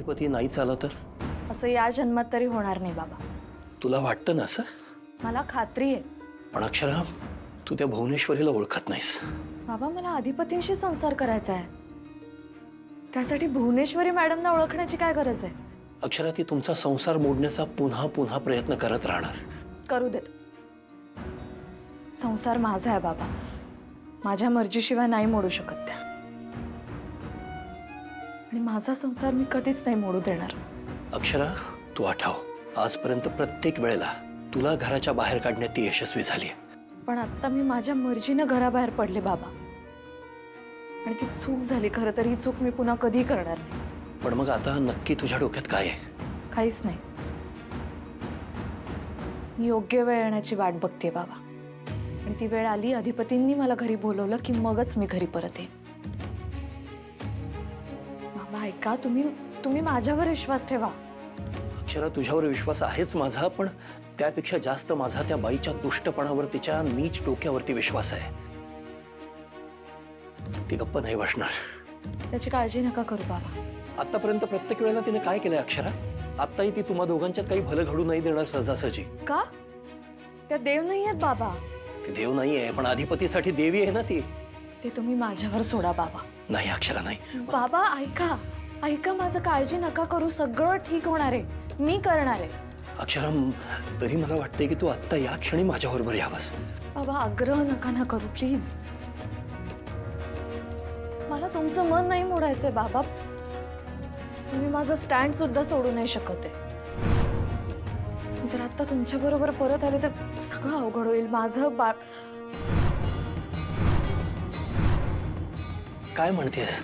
अधिपती नाहीच आला तर? असं या जन्मात तरी होणार नाही बाबा. तुला वाटतं ना असं? मला खात्री आहे. पण अक्षरा, तू त्या भुवनेश्वरीला ओळखत नाहीस. बाबा मला अधिपतींशी संसार करायचा आहे. त्यासाठी भुवनेश्वरी मॅडमना ओळखण्याची काय गरज आहे? अक्षरा, ती तुमचा संसार मोडण्याचा पुन्हा पुन्हा प्रयत्न करत राहणार. करू देत. संसार माझा आहे बाबा. माझ्या मर्जीशिवाय नाही मोडू शकत त्या. आणि माझा संसार मी कधीच नाही मोडू देणार. अक्षरा, तू आठव, आजपर्यंत प्रत्येक वेळेला तुला घराच्या बाहेर काढण्यात ती यशस्वी झाली. पण आता मी माझ्या मर्जीनं घराबाहेर पडले बाबा. आणि ती चूक झाली. खरं तर ही चूक मी पुन्हा कधी करणार नाही. पण मग आता नक्की तुझ्या डोक्यात काय आहे? काहीच नाही. मी योग्य वेळ येण्याची वाट बघते बाबा. आणि ती वेळ आली, अधिपतींनी मला घरी बोलवलं की मगच मी घरी परत येईन. बाबा ऐका, तुम्ही माझ्यावर विश्वास ठेवा. अक्षरा, तुझ्यावर विश्वास आहेच माझा, पण त्यापेक्षा जास्त माझा त्या बाईच्या दुष्टपणावर, तिच्या नीच डोक्यावरती विश्वास आहे. ती गप्प नाही बसणार. त्याची काळजी नका करू बाबा. आतापर्यंत प्रत्येक वेळेला तिने काय केलंय अक्षरा? आत्ताही ती तुम्हा दोघांच्यात काही भलं घडू नाही देणार सहजासहजी. का? त्या देव नाही आहेत बाबा. ती देव नाहीये, पण अधिपतीसाठी देवी आहे ना ती. ते तुम्ही माझ्यावर सोडा बाबा. नाही अक्षरा, नाही. बाबा ऐका ऐका, माझं काळजी नका करू. सगळं ठीक होणार आहे. मी करणार आहे. अक्षरा, तरी मला वाटतंय की तू आत्ता या क्षणी माझ्याबरोबर यावंस. बाबा आग्रह नका ना करू प्लीज. मला तुमचं मन नाही मोडायचंय बाबा. तुम्ही माझं स्टँड सुद्धा सोडू नाही शकत आहे. जर आता तुमच्या बरोबर परत आले तर सगळं अवघड होईल. माझं बाळ. काय म्हणतेस?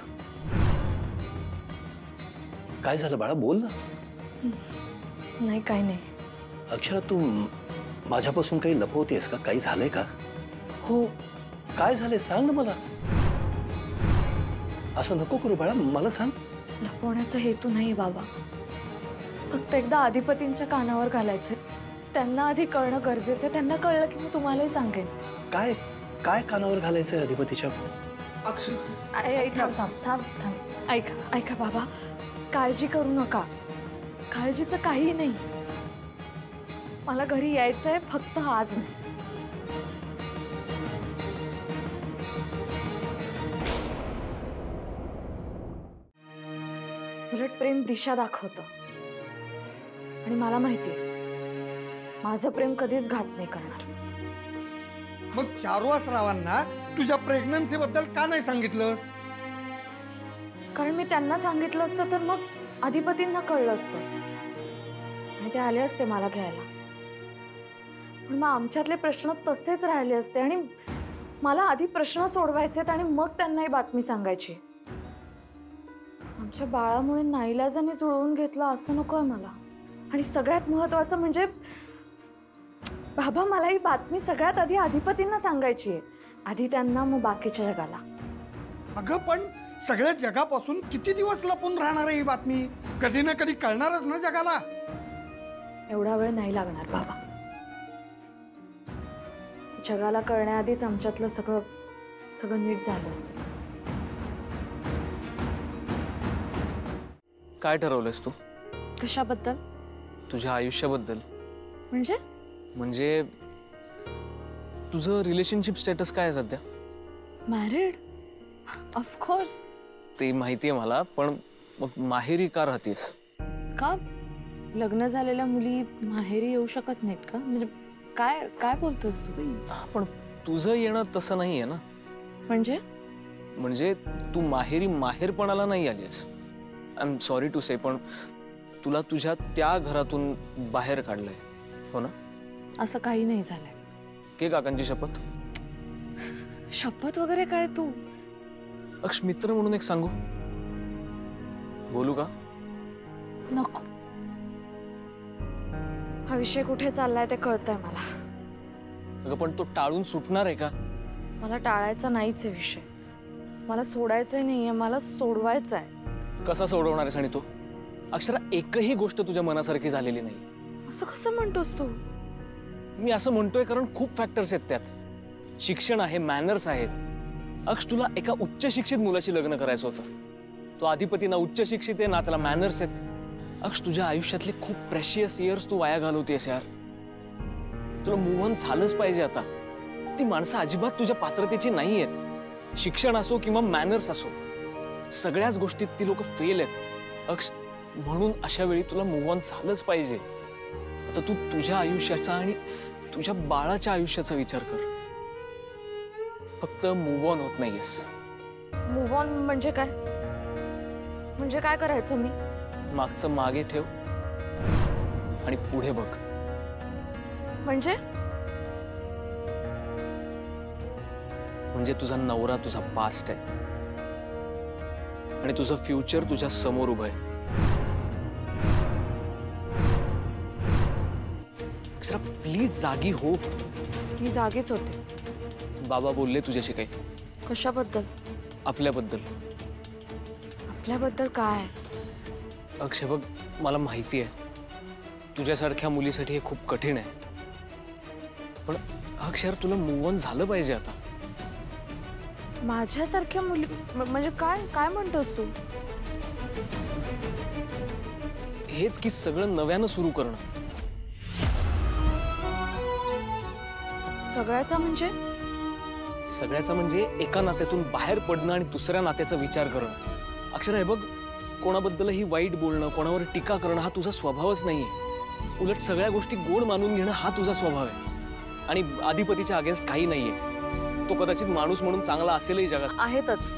काय झालं बाळा, बोल ना. नाही काही नाही. अक्षरा, तू माझ्यापासून काही लपवतेस का? काही झालंय का? हो. काय झालंय सांग ना मला. असं नको करू बाळा, मला सांग. लपवण्याचा हेतू नाही बाबा. फक्त एकदा अधिपतींच्या कानावर घालायचंय. त्यांना आधी कळणं गरजेचं आहे. त्यांना कळलं की मी तुम्हालाही सांगेन. काय काय कानावर घालायचंय अधिपतीच्या? थांब थांब थांब थांब. ऐका ऐका बाबा, काळजी करू नका. काळजीचं काही नाही. मला घरी यायचंय, फक्त आज नाही. उलट प्रेम दिशा दाखवतं. आणि मला माहितीये माझं प्रेम कधीच घात नाही करणार. मग चारुहास रावांना तुझ्या प्रेग्नन्सी बद्दल का नाही सांगितलंस? कारण मी त्यांना सांगितलं असतं तर मग अधिपतींना कळलं असतं आणि ते आले असते मला घ्यायला. पण मग आमच्यातले प्रश्न तसेच राहिले असते आणि मला आधी प्रश्न सोडवायचे आणि मग त्यांना ही बातमी सांगायची. आमच्या बाळामुळे नाईलाजाने जुळवून घेतलं असं नकोय मला. आणि सगळ्यात महत्वाचं म्हणजे बाबा, मला ही बातमी सगळ्यात आधी अधिपतींना सांगायची आहे. आधी त्यांना, मग बाकीच्या जगाला. अगं पण सगळ्या जगापासून किती दिवस लपून राहणार आहे ही बातमी? कधी ना कधी कळणारच ना जगाला. एवढा वेळ नाही लागणार बाबा. जगाला कळण्याआधीच आमच्यातलं सगळं नीट झालं असेल. काय ठरवलंस तू? कशाबद्दल? तुझ्या आयुष्याबद्दल. म्हणजे तुझं रिलेशनशिप स्टेटस काय आहे सध्या? मॅरिड. ऑफकोर्स. ते माहितीये मला, पण मग माहेरी का राहतेस? का? लग्न झालेल्या मुली माहेरी येऊ शकत नाहीत का? म्हणजे काय काय बोलतोस तू? पण तुझं येणं तसं नाहीये ना. म्हणजे तू माहेरी माहेरपणाला नाही आलीस. आय एम सॉरी टू से, पण तुला तुझ्या त्या घरातून बाहेर काढलंय, हो ना? असं काही नाही झालंय. के काकांची शपथ? शपथ वगैरे काय? तू अक्ष, मित्र म्हणून एक सांगू? बोलू का? नको. हा विषय कुठे चाललाय ते कळतंय मला. अगं पण तो टाळून सुटणार आहे का? मला टाळायचा नाहीच आहे विषय. मला सोडायचाही नाहीये, मला सोडवायचा आहे. कसा सोडवणार आहेस? आणि तू अक्षरा, एकही गोष्ट तुझ्या मनासारखी झालेली नाही. असं कसं म्हणतोस तू? मी असं म्हणतोय कारण खूप फॅक्टर्स आहेत त्यात. शिक्षण आहे, मॅनर्स आहेत. अक्ष, तुला एका उच्च शिक्षित मुलाशी लग्न करायचं होतं. तो अधिपती ना उच्च शिक्षित आहे ना त्याला मॅनर्स आहेत. अक्ष, तुझ्या आयुष्यातले खूप प्रेशियस इयर्स तू वाया घालवतेस यार. तुला मूव्ह ऑन झालंच पाहिजे आता. ती माणसं अजिबात तुझ्या पात्रतेची नाही आहेत. शिक्षण असो किंवा मॅनर्स असो, सगळ्याच गोष्टीत ती लोक फेल आहेत. अक्ष, म्हणून अशा वेळी तुला मूव्ह ऑन झालंच पाहिजे. आता तू तुझ्या आयुष्याचा आणि तुझ्या बाळाच्या आयुष्याचा विचार कर. फक्त मूव्ह ऑन होत नाहीयेस. मूव्ह ऑन म्हणजे काय? म्हणजे काय करायचं मी? मागचं मागे ठेव आणि पुढे बघ. म्हणजे म्हणजे तुझा नवरा तुझा पास्ट आहे आणि तुझं फ्युचर तुझ्या समोर उभं आहे. अक्षरा, प्लीज जागी हो. मी जागीच होते. बाबा बोलले तुझ्याशी काही? कशाबद्दल? आपल्याबद्दल. आपल्याबद्दल काय? अक्षय बघ, मला माहिती आहे तुझ्यासारख्या मुलीसाठी हे खूप कठीण आहे, पण अक्षर तुला मूव्ह ऑन झालं पाहिजे आता. माझ्यासारख्या मुली म्हणजे काय काय म्हणतोस तू? हेच की सगळं नव्यानं सुरू करणं. सगळ्याचा म्हणजे? सगळ्याचं म्हणजे एका नात्यातून बाहेर पडणं आणि दुसऱ्या नात्याचा विचार करणं. अक्षर, हे बघ, कोणाबद्दलही वाईट बोलणं, कोणावर टीका करणं हा तुझा स्वभावच नाहीये. उलट सगळ्या गोष्टी गोड मानून घेणं हा तुझा स्वभाव आहे. आणि अधिपतीच्या अगेन्स्ट काही नाहीये. तो कदाचित माणूस म्हणून चांगला असेलही जगात. आहेतच.